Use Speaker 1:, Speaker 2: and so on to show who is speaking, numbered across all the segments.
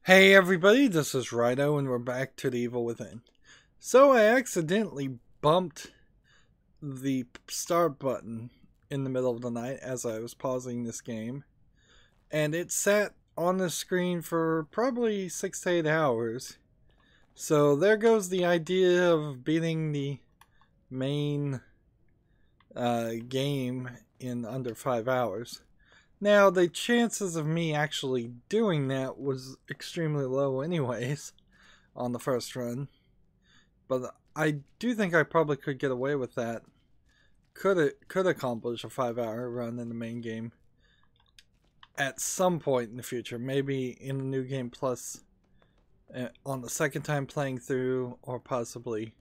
Speaker 1: Hey everybody, this is Rydo and we're back to The Evil Within. So I accidentally bumped the start button in the middle of the night as I was pausing this game. And it sat on the screen for probably 6 to 8 hours. So there goes the idea of beating the main game in under 5 hours. Now, the chances of me actually doing that was extremely low anyways on the first run. But I do think I probably could get away with that. Could accomplish a 5-hour run in the main game at some point in the future. Maybe in the New Game Plus on the second time playing through, or possibly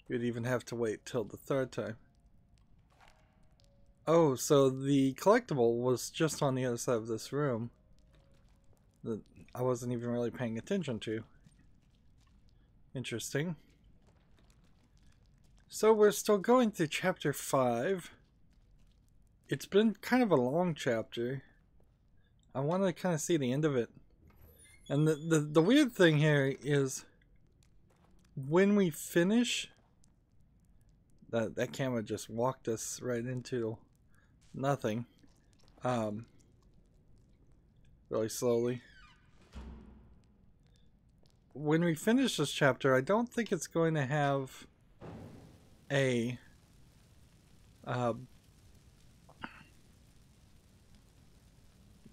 Speaker 1: you'd even have to wait till the third time. Oh, so the collectible was just on the other side of this room that I wasn't even really paying attention to. Interesting. So we're still going through chapter 5. It's been kind of a long chapter. I want to kind of see the end of it. And the weird thing here is when we finish, that camera just walked us right into nothing. Really slowly. When we finish this chapter, I don't think it's going to have a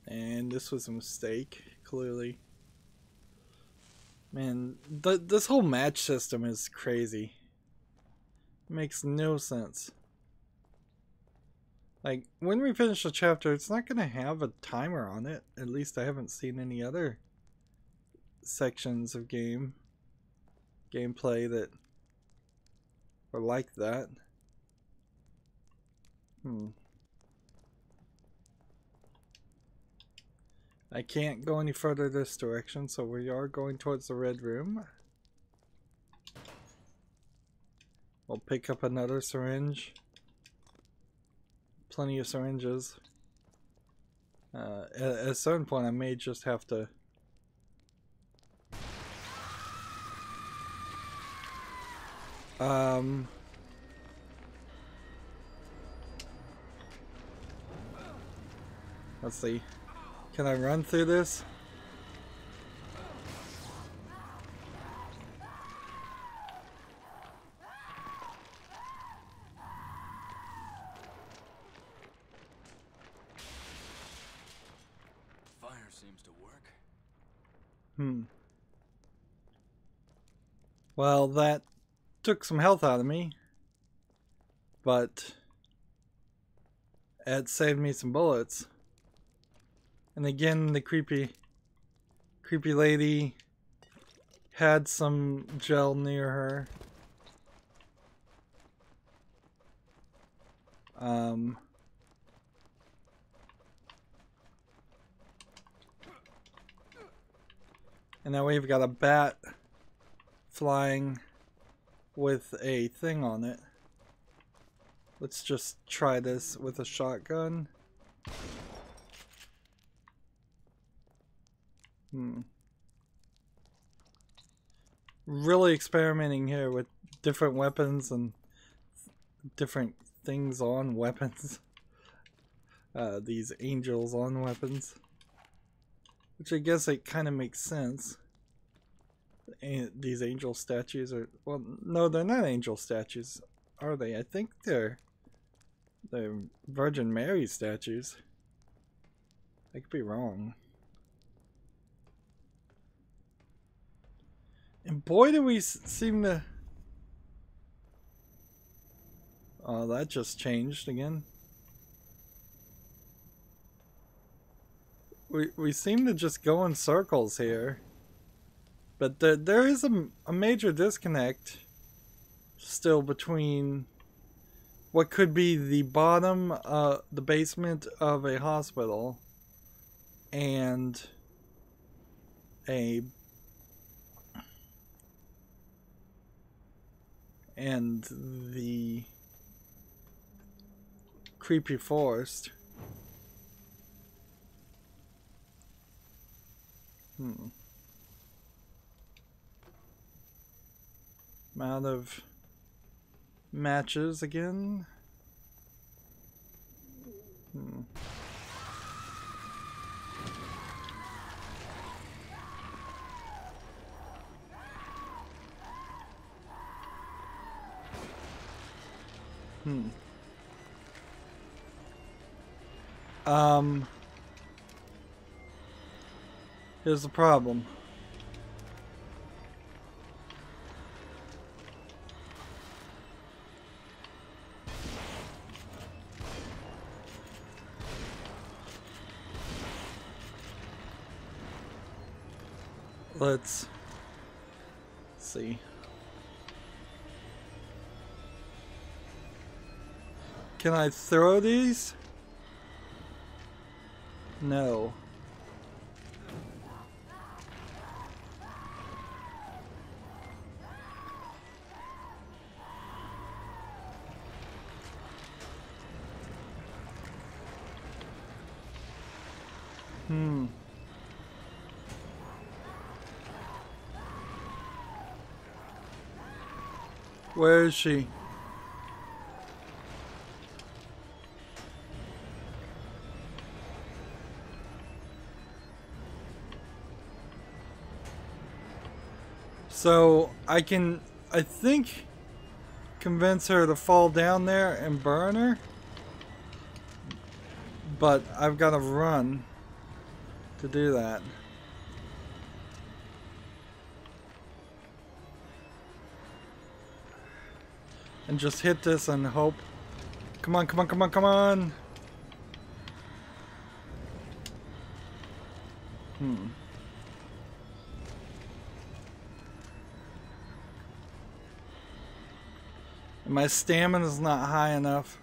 Speaker 1: and this was a mistake, clearly. Man, this whole match system is crazy. It makes no sense. Like, when we finish the chapter, it's not going to have a timer on it. At least I haven't seen any other sections of gameplay that are like that. I can't go any further this direction, so we are going towards the red room. We'll pick up another syringe. Plenty of syringes. At a certain point, I may just have to let's see. Can I run through this?
Speaker 2: Seems to work.
Speaker 1: Well, that took some health out of me, but it saved me some bullets. And again, the creepy lady had some gel near her. And now we've got a bat flying with a thing on it. Let's just try this with a shotgun. Really experimenting here with different weapons and different things on weapons. These angels on weapons. Which I guess it kind of makes sense. These angel statues are... Well, no, they're not angel statues, are they? I think they're Virgin Mary statues. I could be wrong. And boy, do we seem to... Oh, that just changed again. We seem to just go in circles here. But there is a major disconnect still between what could be the bottom, the basement of a hospital and the creepy forest. I'm out of matches again. Here's the problem. Let's see. Can I throw these? No. Where is she? So I think, convince her to fall down there and burn her. But I've got to run to do that. And just hit this and hope. Come on, come on, come on, come on. My stamina's not high enough.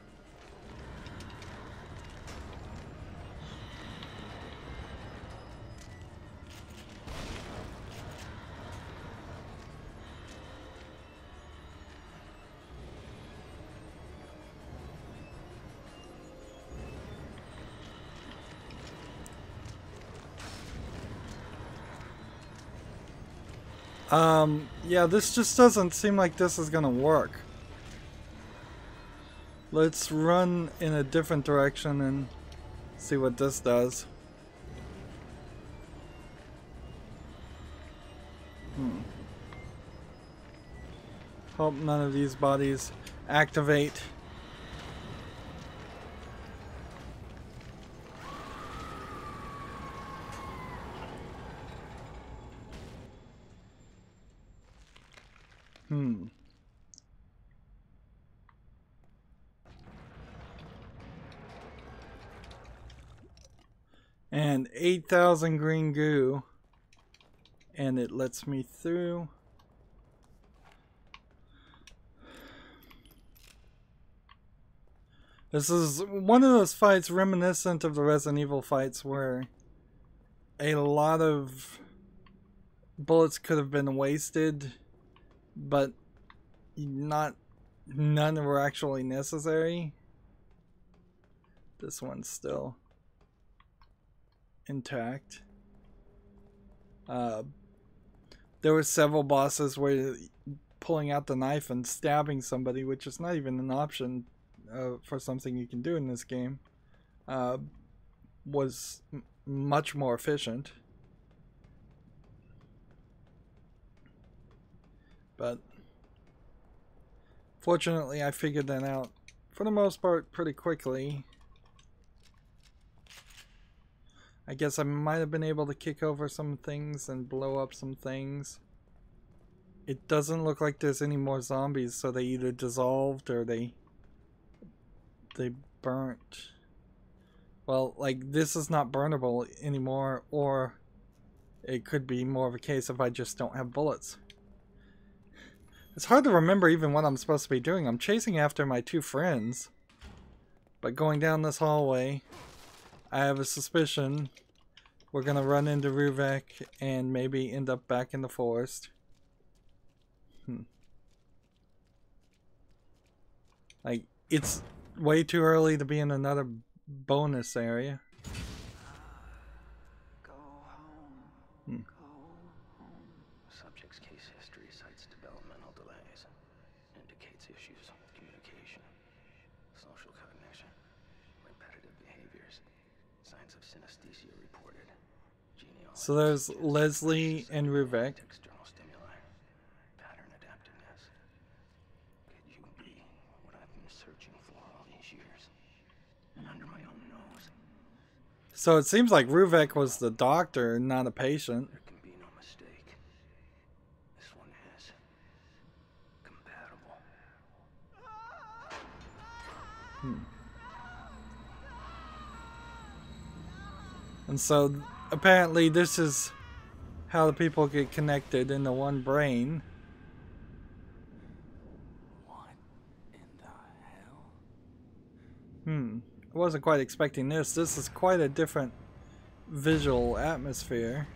Speaker 1: Yeah, this just doesn't seem like this is gonna work. Let's run in a different direction and see what this does. Hope none of these bodies activate. And 8,000 green goo. And it lets me through. This is one of those fights reminiscent of the Resident Evil fights where a lot of bullets could have been wasted, but none were actually necessary. This one's still intact. There were several bosses where pulling out the knife and stabbing somebody, which is not even an option for something you can do in this game, was much more efficient. But fortunately I figured that out for the most part pretty quickly. I guess I might have been able to kick over some things and blow up some things. It doesn't look like there's any more zombies, so they either dissolved or they burnt. Well, like, this is not burnable anymore, or it could be more of a case if I just don't have bullets. It's hard to remember even what I'm supposed to be doing. I'm chasing after my two friends, but going down this hallway, I have a suspicion we're gonna run into Ruvek and maybe end up back in the forest. Like, it's way too early to be in another bonus area.
Speaker 2: Go home. Go home, Subject's case history cites developmental delays. Indicates issues with communication, social cognition, repetitive behaviors. Signs of synesthesia reported.
Speaker 1: So there's Leslie and Ruvek.
Speaker 2: External stimuli. Pattern adaptiveness. Could you be what I've been searching for all these years? And under my own nose.
Speaker 1: So it seems like Ruvek was the doctor, not a patient.
Speaker 2: There can be no mistake. This one is compatible.
Speaker 1: And so apparently this is how the people get connected into one brain.
Speaker 2: What in the hell?
Speaker 1: I wasn't quite expecting this. This is quite a different visual atmosphere.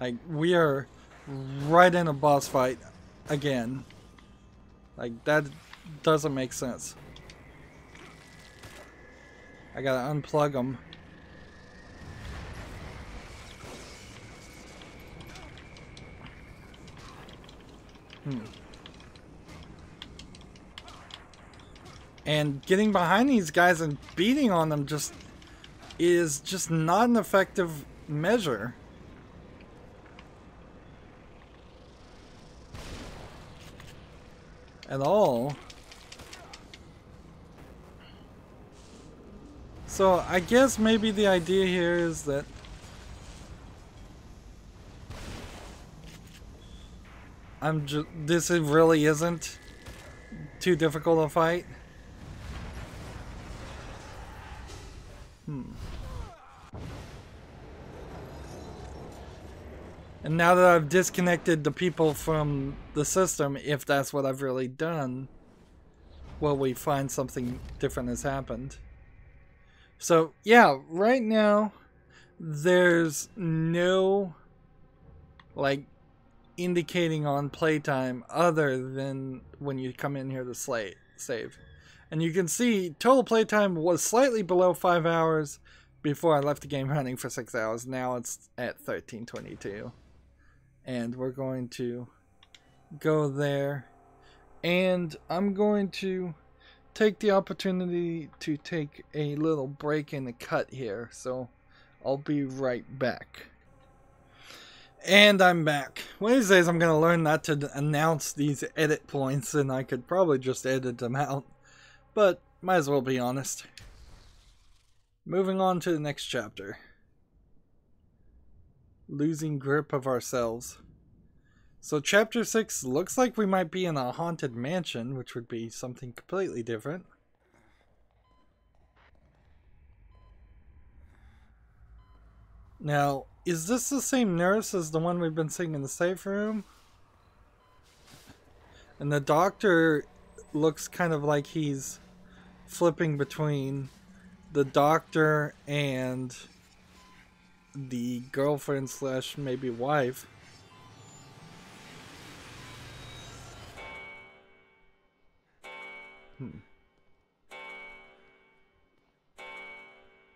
Speaker 1: Like, we are right in a boss fight again. Like, that doesn't make sense. I gotta unplug them. And getting behind these guys and beating on them is just not an effective measure. At all. So I guess maybe the idea here is that this really isn't too difficult a fight. And now that I've disconnected the people from the system, if that's what I've really done, will we find something different has happened? So, yeah, right now, there's no, like, indicating on playtime other than when you come in here to save. And you can see total playtime was slightly below 5 hours before I left the game running for 6 hours. Now it's at 13:22. And we're going to go there. And I'm going to take the opportunity to take a little break in the cut here. So I'll be right back. And I'm back. One of these days I'm going to learn not to announce these edit points, and I could probably just edit them out. But might as well be honest. Moving on to the next chapter. Losing grip of ourselves. So chapter 6 looks like we might be in a haunted mansion, which would be something completely different. Now, is this the same nurse as the one we've been seeing in the safe room? And the doctor looks kind of like he's flipping between the doctor and the girlfriend slash maybe wife.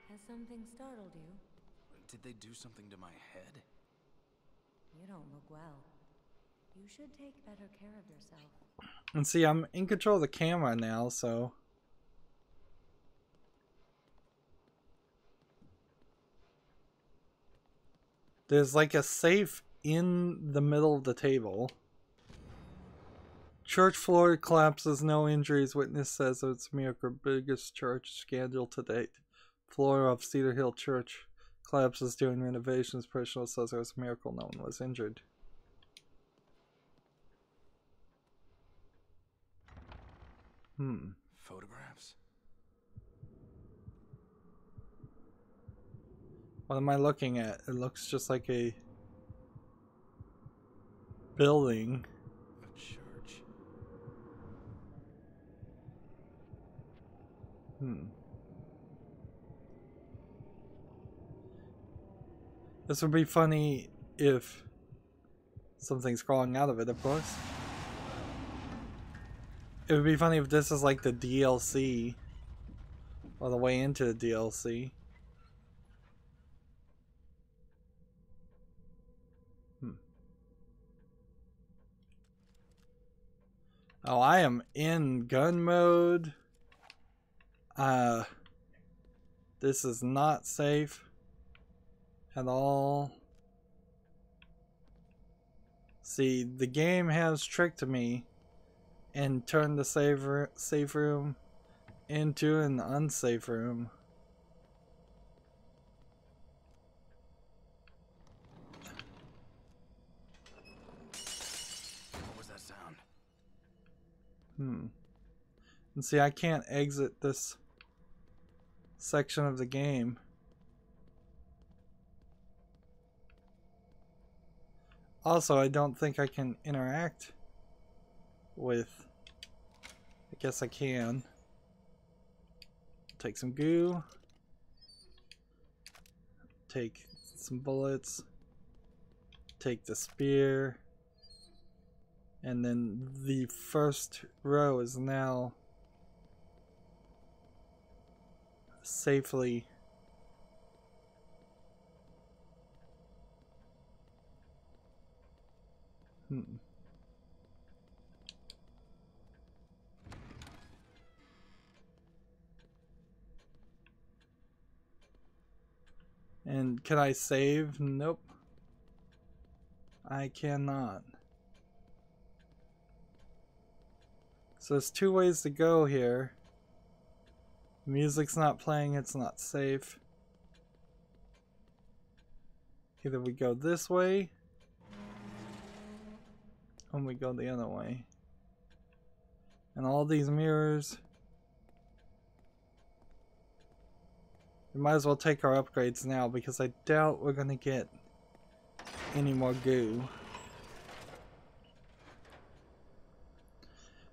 Speaker 3: Has something startled you?
Speaker 2: Did they do something to my head?
Speaker 3: You don't look well. You should take better care of yourself.
Speaker 1: And see, I'm in control of the camera now, so... There's like a safe in the middle of the table. Church floor collapses, no injuries. Witness says it's a miracle. Biggest church scandal to date. Floor of Cedar Hill Church collapses during renovations. Parishioner says it was a miracle. No one was injured.
Speaker 2: Photographs?
Speaker 1: What am I looking at? It looks just like a building.
Speaker 2: A church.
Speaker 1: This would be funny if Something's crawling out of it, of course. It would be funny if this is like the DLC. Or the way into the DLC. Oh, I am in gun mode. This is not safe at all. See, the game has tricked me and turned the safe room into an unsafe room.
Speaker 2: What was that sound?
Speaker 1: And see, I can't exit this section of the game. Also, I don't think I can interact with... I guess I can. Take some goo. Take some bullets. Take the spear. And then the first row is now safely And can I save? Nope. I cannot. So there's two ways to go here. Music's not playing, it's not safe. Either we go this way, or we go the other way. And all these mirrors. We might as well take our upgrades now because I doubt we're gonna get any more goo.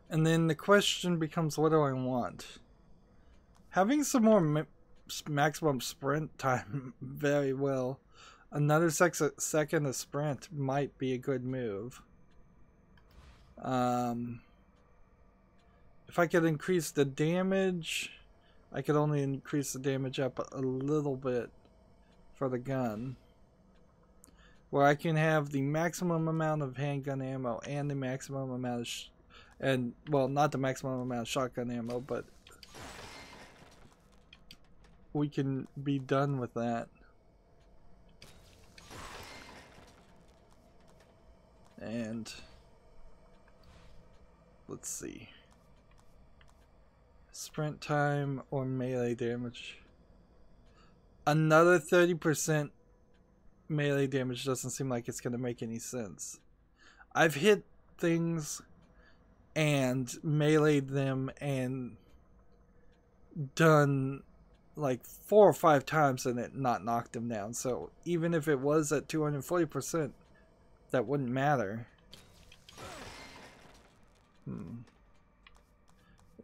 Speaker 1: And then the question becomes, what do I want? Having some more maximum sprint time very well. Another second of sprint might be a good move. If I could increase the damage, I could only increase the damage up a little bit for the gun. Where I can have the maximum amount of handgun ammo and the maximum amount of well, not the maximum amount of shotgun ammo, but we can be done with that. And let's see. Sprint time or melee damage. Another 30% melee damage doesn't seem like it's going to make any sense. I've hit things and meleeed them and done like 4 or 5 times and it not knocked them down. So even if it was at 240%, that wouldn't matter.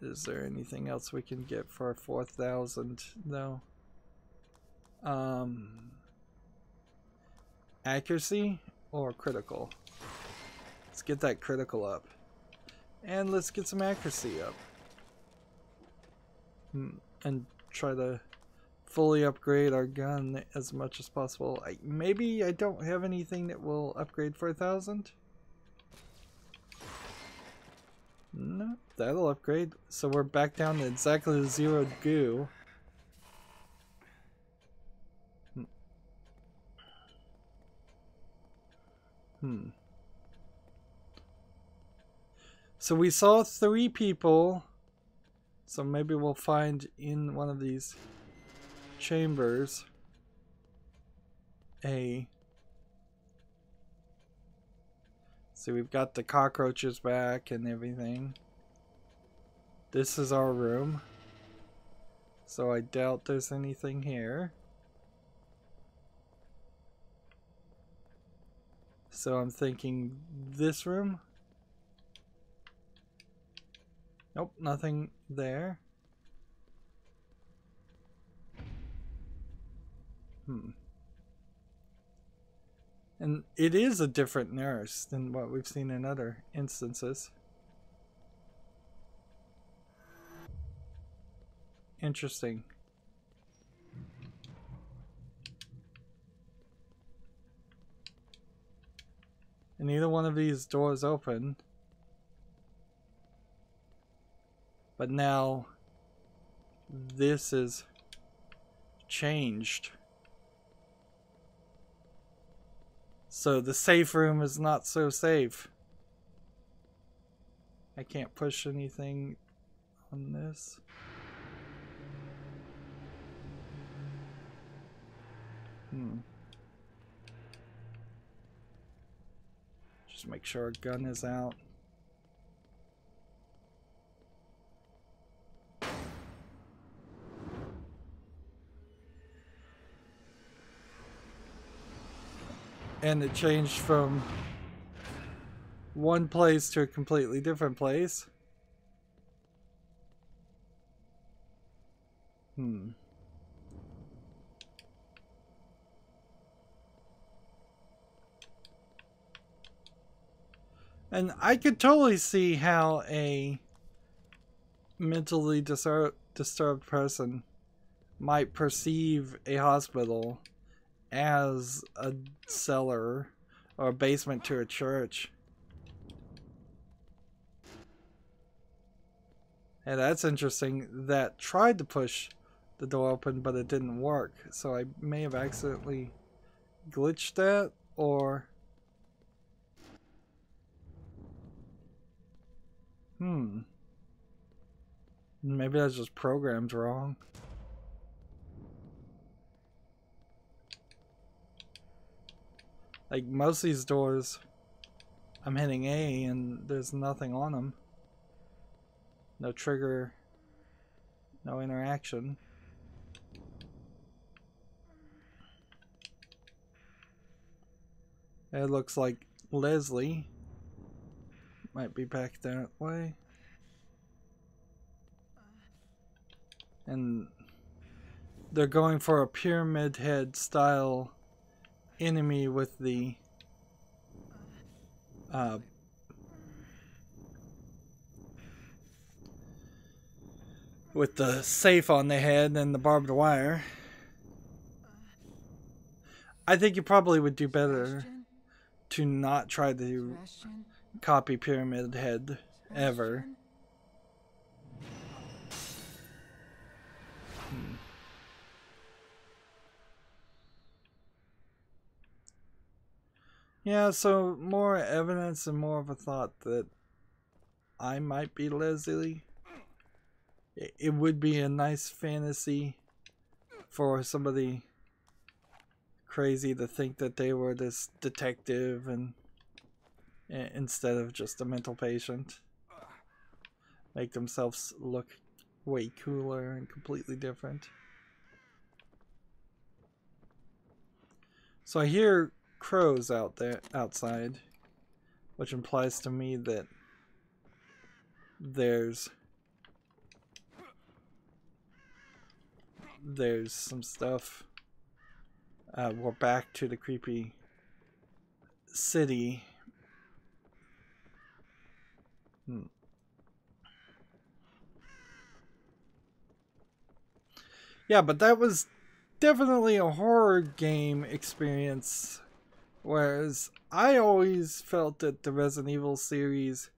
Speaker 1: Is there anything else we can get for 4,000? No. Accuracy or critical? Let's get that critical up. And let's get some accuracy up. And try to fully upgrade our gun as much as possible. Maybe I don't have anything that will upgrade for 1,000? No, that'll upgrade. So we're back down to exactly 0 goo. So we saw 3 people. So maybe we'll find in one of these chambers see, we've got the cockroaches back and everything. This is our room. So I doubt there's anything here. So I'm thinking this room. Nope, nothing there. And it is a different nurse than what we've seen in other instances. Interesting. And neither one of these doors open. But now this is changed. So the safe room is not so safe. I can't push anything on this. Just make sure our gun is out. And it changed from one place to a completely different place. And I could totally see how a mentally disturbed person might perceive a hospital as a cellar or a basement to a church. And that's interesting. That tried to push the door open, but it didn't work. So I may have accidentally glitched that, or... Maybe that's just programmed wrong. Like, most of these doors, I'm hitting A and there's nothing on them. No trigger, no interaction. It looks like Leslie might be back that way. And they're going for a pyramid head style enemy with the safe on the head and the barbed wire. I think you probably would do better to not try to copy Pyramid Head ever. Yeah, so more evidence and more of a thought that I might be Leslie. It would be a nice fantasy for somebody crazy to think that they were this detective and instead of just a mental patient. Make themselves look way cooler and completely different. So I hear crows out there outside, which implies to me that there's some stuff. We're back to the creepy city. Yeah, but that was definitely a horror game experience, whereas I always felt that the Resident Evil series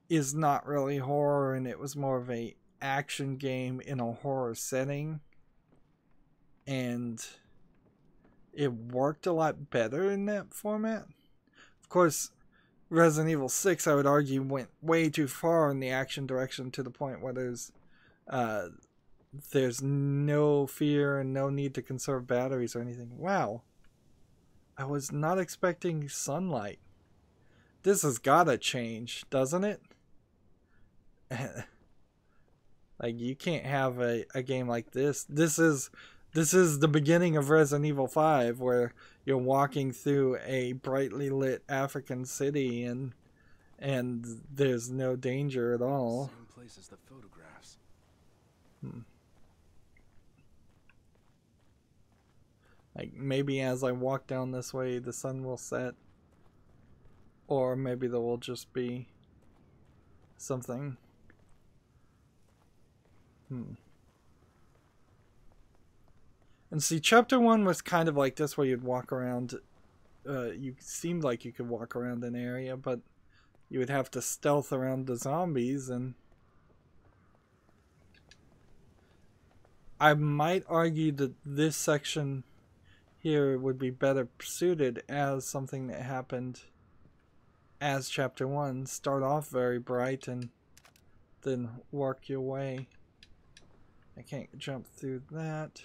Speaker 1: is not really horror, and it was more of a action game in a horror setting, and it worked a lot better in that format. Of course, Resident Evil 6, I would argue, went way too far in the action direction to the point where there's no fear and no need to conserve batteries or anything. Wow. I was not expecting sunlight. This has gotta change, doesn't it? Like, you can't have a game like this. This is the beginning of Resident Evil 5, where you're walking through a brightly lit African city and there's no danger at all.
Speaker 2: Same place as the photographs.
Speaker 1: Like, maybe as I walk down this way, the sun will set. Or maybe there will just be something. And see, chapter 1 was kind of like this, where you'd walk around. You seemed like you could walk around an area, but you would have to stealth around the zombies, and I might argue that this section here would be better suited as something that happened as chapter 1. Start off very bright and then work your way. I can't jump through that.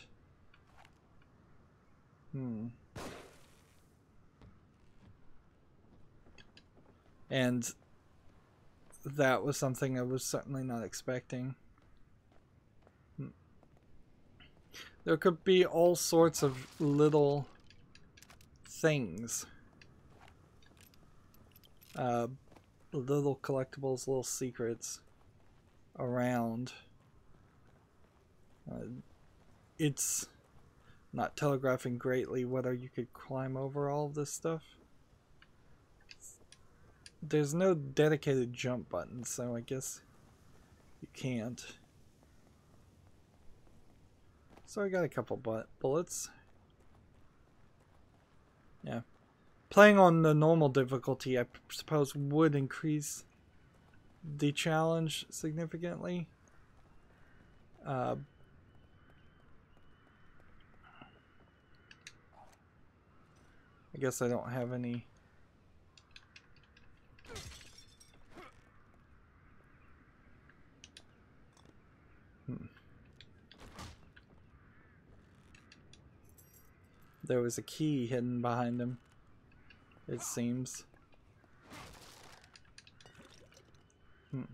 Speaker 1: And that was something I was certainly not expecting. There could be all sorts of little things. Little collectibles, little secrets around. It's not telegraphing greatly whether you could climb over all of this stuff. There's no dedicated jump button, so I guess you can't. So I got a couple bullets. Yeah. Playing on the normal difficulty, I suppose, would increase the challenge significantly. I guess I don't have any. There was a key hidden behind him, it seems. And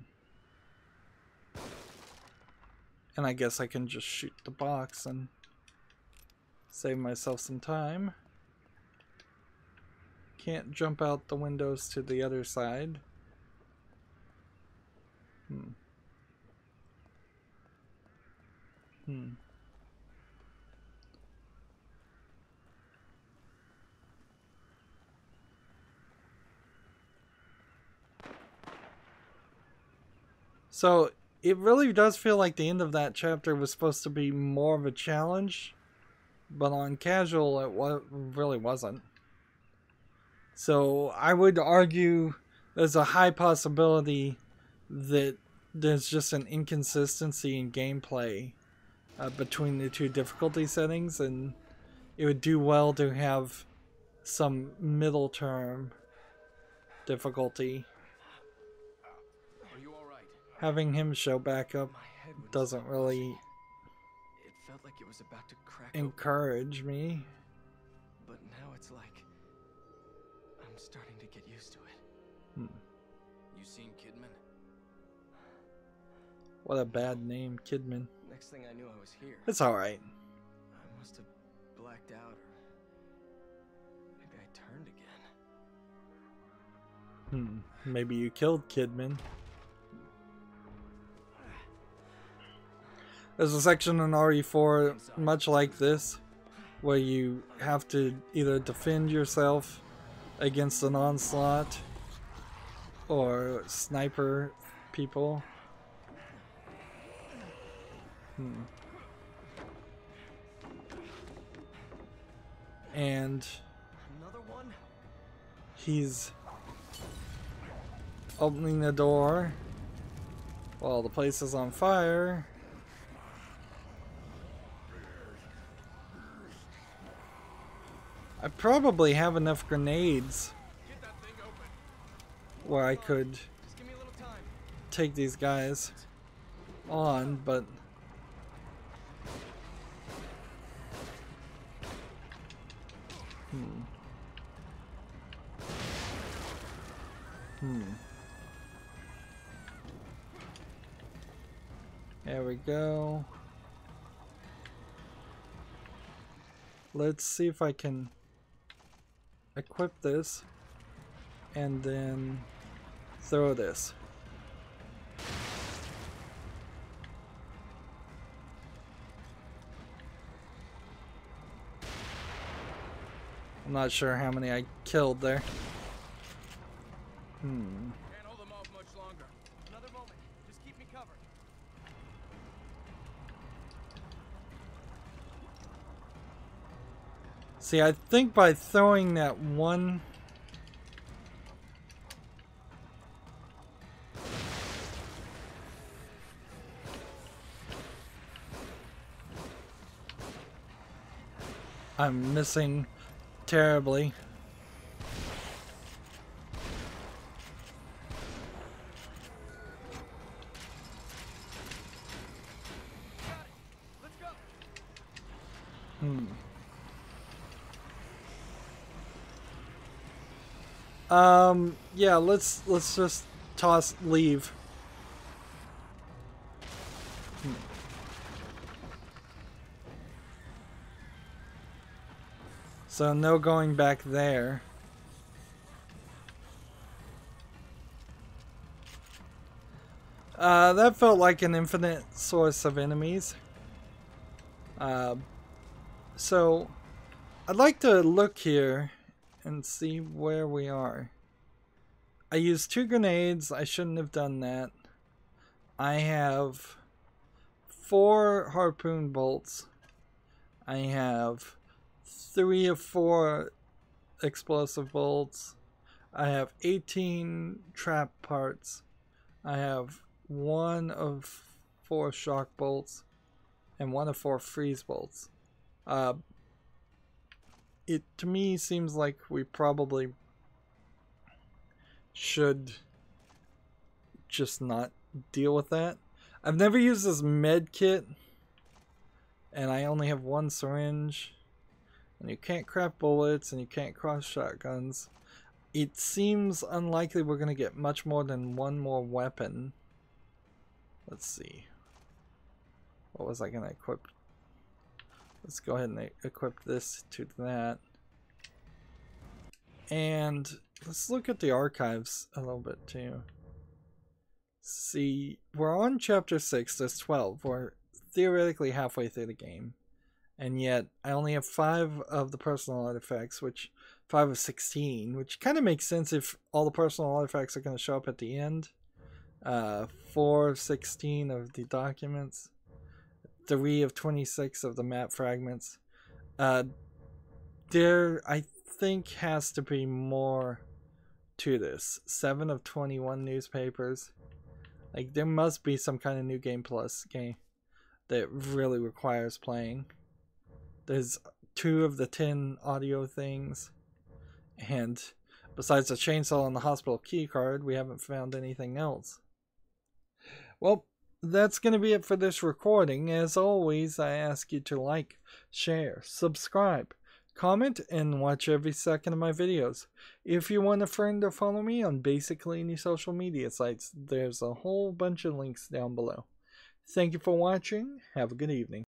Speaker 1: I guess I can just shoot the box and save myself some time. Can't jump out the windows to the other side. So it really does feel like the end of that chapter was supposed to be more of a challenge, but on casual it really wasn't. So I would argue there's a high possibility that there's just an inconsistency in gameplay between the two difficulty settings, and it would do well to have some middle term difficulty.
Speaker 2: Are you all right?
Speaker 1: Having him show back up doesn't really
Speaker 2: It felt like it was about to crack
Speaker 1: encourage me.
Speaker 2: But now it's like I'm starting to get used to it. You seen Kidman?
Speaker 1: What a bad name, Kidman.
Speaker 2: Next thing I knew, I was here.
Speaker 1: It's alright.
Speaker 2: I must have blacked out, or maybe I turned again.
Speaker 1: Maybe you killed Kidman. There's a section in RE4 much like this, where you have to either defend yourself against an onslaught or sniper people. And
Speaker 2: Another one?
Speaker 1: he's opening the door while the place is on fire. I probably have enough grenades where I could take these guys on, but there we go. Let's see if I can equip this and then throw this. I'm not sure how many I killed there.
Speaker 4: Can't hold them off much longer. Another moment. Just keep me covered.
Speaker 1: See, I think by throwing that one... I'm missing terribly.
Speaker 4: Let's go.
Speaker 1: Yeah, let's just leave. So no going back there. That felt like an infinite source of enemies. So I'd like to look here and see where we are. I used 2 grenades. I shouldn't have done that. I have 4 harpoon bolts. I have 3 of 4 explosive bolts. I have 18 trap parts. I have 1 of 4 shock bolts and 1 of 4 freeze bolts. It to me seems like we probably should just not deal with that. I've never used this med kit, and I only have 1 syringe, and you can't craft bullets and you can't cross shotguns. It seems unlikely we're going to get much more than 1 more weapon. Let's see. What was I going to equip? Let's go ahead and equip this to that. And let's look at the archives a little bit too. See, we're on chapter 6, there's 12. We're theoretically halfway through the game. And yet, I only have 5 of the personal artifacts, 5 of 16, which kind of makes sense if all the personal artifacts are going to show up at the end. 4 of 16 of the documents. 3 of 26 of the map fragments. There, I think, has to be more to this. 7 of 21 newspapers. Like, there must be some kind of New Game Plus game that really requires playing. There's 2 of the 10 audio things. And besides the chainsaw and the hospital key card, we haven't found anything else. Well, that's going to be it for this recording. As always, I ask you to like, share, subscribe, comment, and watch every second of my videos. If you want a friend or follow me on basically any social media sites, there's a whole bunch of links down below. Thank you for watching. Have a good evening.